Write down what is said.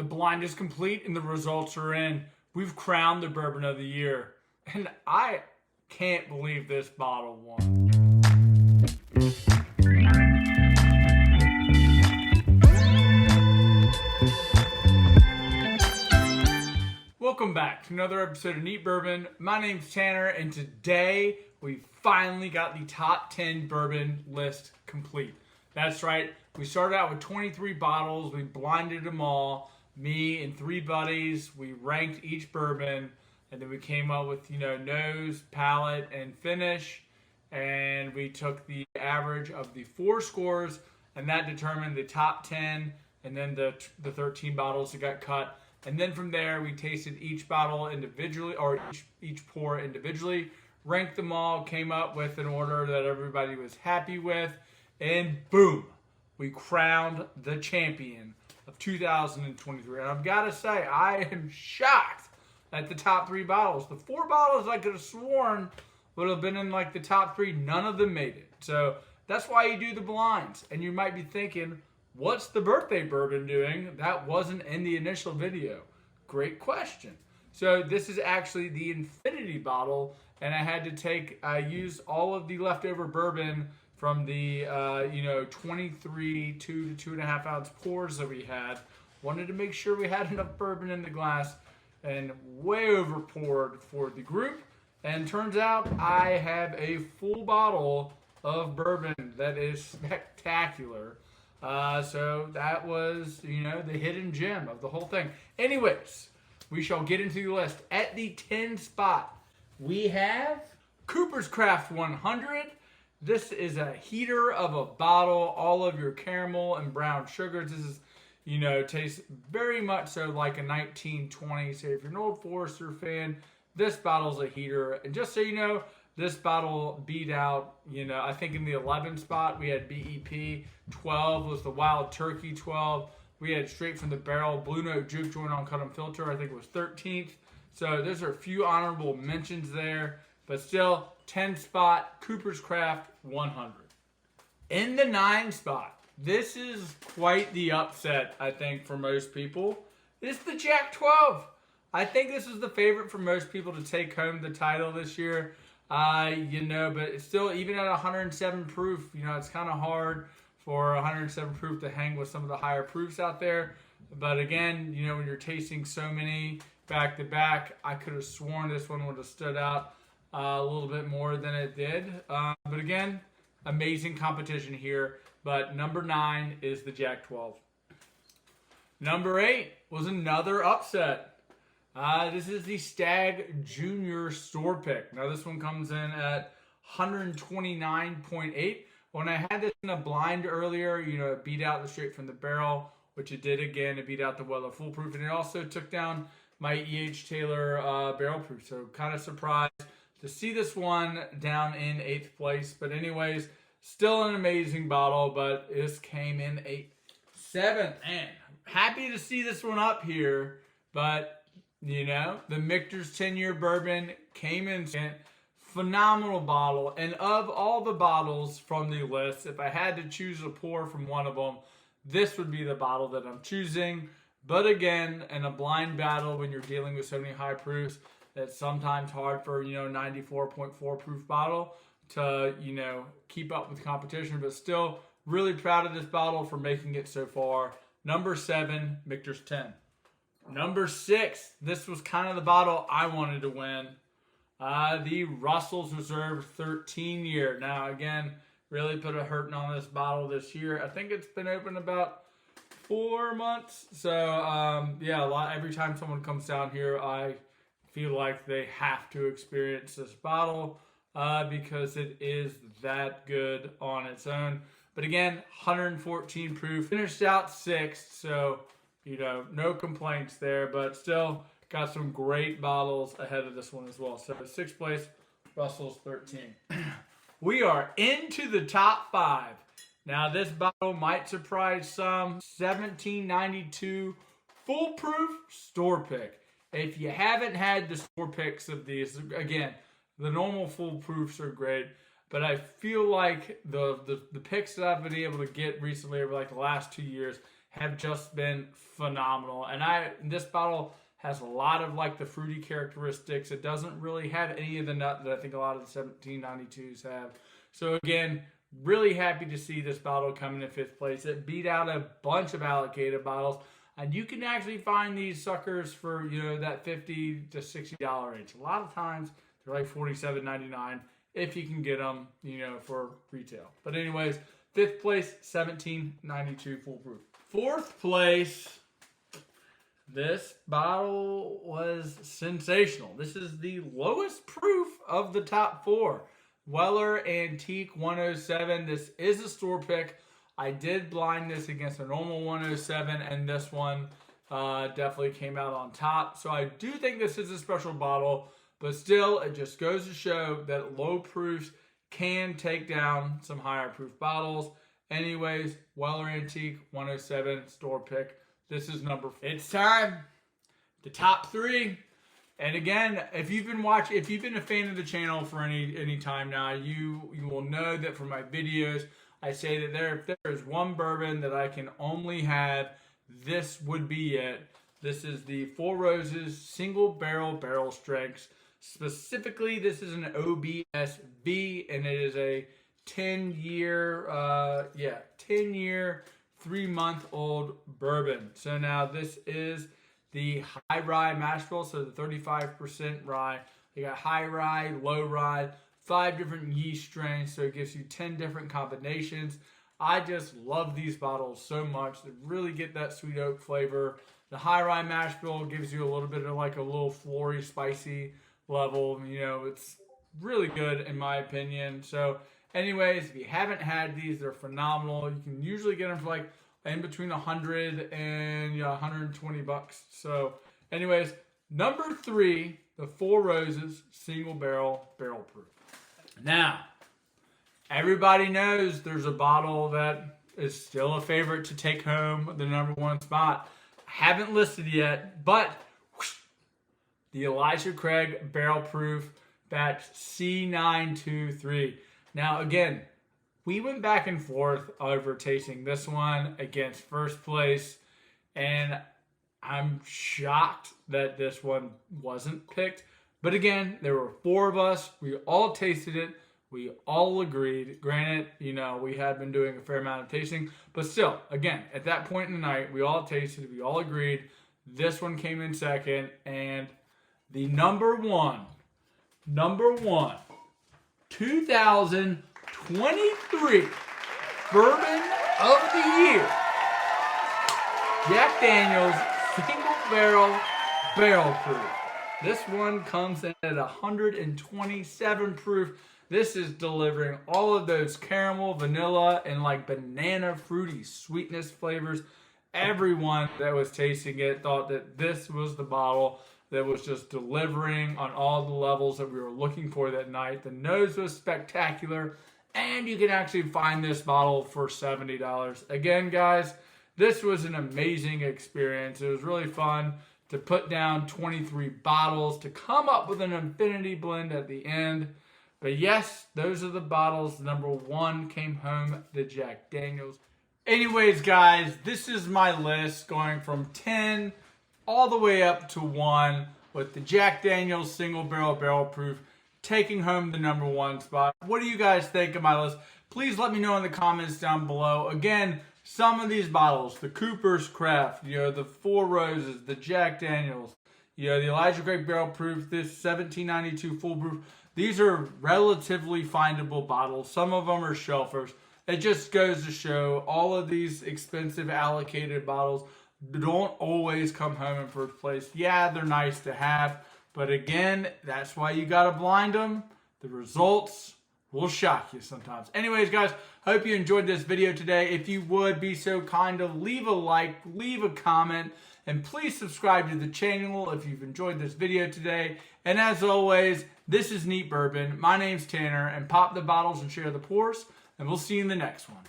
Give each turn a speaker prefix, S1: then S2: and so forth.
S1: The blind is complete and the results are in. We've crowned the Bourbon of the Year. And I can't believe this bottle won. Welcome back to another episode of Neat Bourbon. My name's Tanner, and today we finally got the top 10 bourbon list complete. That's right, we started out with 23 bottles, we blinded them all. Me and three buddies, we ranked each bourbon, and then we came up with, nose, palate, and finish. And we took the average of the 4 scores, and that determined the top 10, and then the 13 bottles that got cut. And then from there, we tasted each bottle individually, or each pour individually, ranked them all, came up with an order that everybody was happy with, and boom, we crowned the champion of 2023. And I've got to say, I am shocked at the top 3 bottles. The 4 bottles I could have sworn would have been in like the top 3. None of them made it. So that's why you do the blinds. And you might be thinking, what's the birthday bourbon doing? That wasn't in the initial video. Great question. So this is actually the infinity bottle, and I had to use all of the leftover bourbon from the 23 2 to 2.5 ounce pours that we had. Wanted to make sure we had enough bourbon in the glass, and way over poured for the group. And turns out I have a full bottle of bourbon that is spectacular. So that was, the hidden gem of the whole thing. Anyways, we shall get into the list. At the 10 spot, we have Cooper's Craft 100. This is a heater of a bottle. All of your caramel and brown sugars. This is, tastes very much so like a 1920. So if you're an Old Forester fan, this bottle's a heater. And just so you know, this bottle beat out, I think in the 11 spot, we had BEP. 12 was the Wild Turkey 12. We had Straight from the Barrel Blue Note Juke Joint on Cut and Filter. I think it was 13th. So there's a few honorable mentions there. But still, 10 spot, Cooper's Craft 100. In the 9 spot, this is quite the upset, I think, for most people. It's the Jack 12. I think this is the favorite for most people to take home the title this year. But it's still, even at 107 proof, it's kind of hard for 107 proof to hang with some of the higher proofs out there. But again, when you're tasting so many back to back, I could have sworn this one would have stood out a little bit more than it did. But again, amazing competition here. But number 9 is the Jack 12. Number 8 was another upset. This is the Stag Junior Store Pick. Now this one comes in at 129.8. When I had this in a blind earlier, it beat out the Straight from the Barrel, which it did again. It beat out the Weller Foolproof, and it also took down my E.H. Taylor Barrel Proof. So kind of surprised to see this one down in 8th place. But anyways, still an amazing bottle, but this came in 7th. And happy to see this one up here, but the Michter's 10-year bourbon came in phenomenal bottle. And of all the bottles from the list, if I had to choose a pour from one of them, this would be the bottle that I'm choosing. But again, in a blind battle, when you're dealing with so many high proofs, it's sometimes hard for, 94.4 proof bottle to, keep up with competition. But still, really proud of this bottle for making it so far. Number 7, Michter's 10. Number 6, this was kind of the bottle I wanted to win. The Russell's Reserve 13-year. Now, again, really put a hurting on this bottle this year. I think it's been open about 4 months. So, every time someone comes down here, I feel like they have to experience this bottle because it is that good on its own. But again, 114 proof. Finished out 6th, so, no complaints there. But still, got some great bottles ahead of this one as well. So 6th place, Russell's 13. We are into the top 5. Now this bottle might surprise some. 1792 Foolproof Store Pick. If you haven't had the store picks of these, again, the normal Foolproofs are great. But I feel like the picks that I've been able to get recently over like the last 2 years have just been phenomenal. And this bottle has a lot of like the fruity characteristics. It doesn't really have any of the nut that I think a lot of the 1792s have. So again, really happy to see this bottle coming in 5th place. It beat out a bunch of allocated bottles. And you can actually find these suckers for, that $50 to $60 range. A lot of times they're like $47.99 if you can get them, for retail. But anyways, 5th place, 1792 foolproof. 4th place, this bottle was sensational. This is the lowest proof of the top 4. Weller Antique 107. This is a store pick. I did blind this against a normal 107, and this one definitely came out on top. So I do think this is a special bottle, but still, it just goes to show that low proofs can take down some higher proof bottles. Anyways, Weller Antique 107 store pick. This is number 4. It's time. The top 3. And again, if you've been a fan of the channel for any time now, you will know that from my videos, I say that if there is one bourbon that I can only have, this would be it. This is the Four Roses single barrel strengths. Specifically, this is an OBSV, and it is a 10-year, 3-month-old bourbon. So now this is the high rye mash bill, so the 35% rye. You got high rye, low rye, 5 different yeast strains, so it gives you 10 different combinations. I just love these bottles so much. They really get that sweet oak flavor. The high rye mash bill gives you a little bit of like a little flory, spicy level. It's really good in my opinion. So anyways, if you haven't had these, they're phenomenal. You can usually get them for like in between $100 and $120. So anyways, number 3, the Four Roses single barrel proof. Now, everybody knows there's a bottle that is still a favorite to take home the number 1 spot. I haven't listed yet, but the Elijah Craig Barrel Proof Batch C923. Now, again, we went back and forth over tasting this one against first place, and I'm shocked that this one wasn't picked. But again, there were 4 of us. We all tasted it. We all agreed. Granted, we had been doing a fair amount of tasting, but still, again, at that point in the night, we all tasted it. We all agreed. This one came in second, and the number one, 2023 Bourbon of the Year, Jack Daniel's Single Barrel Proof. This one comes in at 127 proof. This is delivering all of those caramel, vanilla, and like banana fruity sweetness flavors. Everyone that was tasting it thought that this was the bottle that was just delivering on all the levels that we were looking for that night. The nose was spectacular, and you can actually find this bottle for $70. Again, guys, this was an amazing experience. It was really fun to put down 23 bottles, to come up with an infinity blend at the end. But yes, those are the bottles. Number 1 came home, the Jack Daniel's. Anyways, guys, this is my list going from 10 all the way up to 1 with the Jack Daniel's Single Barrel Proof taking home the number 1 spot. What do you guys think of my list? Please let me know in the comments down below. Again, some of these bottles, the Cooper's Craft, the Four Roses, the Jack Daniel's, the Elijah Craig Barrel Proof, this 1792 Full Proof, these are relatively findable bottles. Some of them are shelfers. It just goes to show all of these expensive allocated bottles don't always come home in first place. Yeah, they're nice to have, but again, that's why you gotta blind them. The results will shock you sometimes. Anyways, guys, hope you enjoyed this video today. If you would be so kind to leave a like, leave a comment, and please subscribe to the channel if you've enjoyed this video today. And as always, this is Neat Bourbon. My name's Tanner, and pop the bottles and share the pours, and we'll see you in the next one.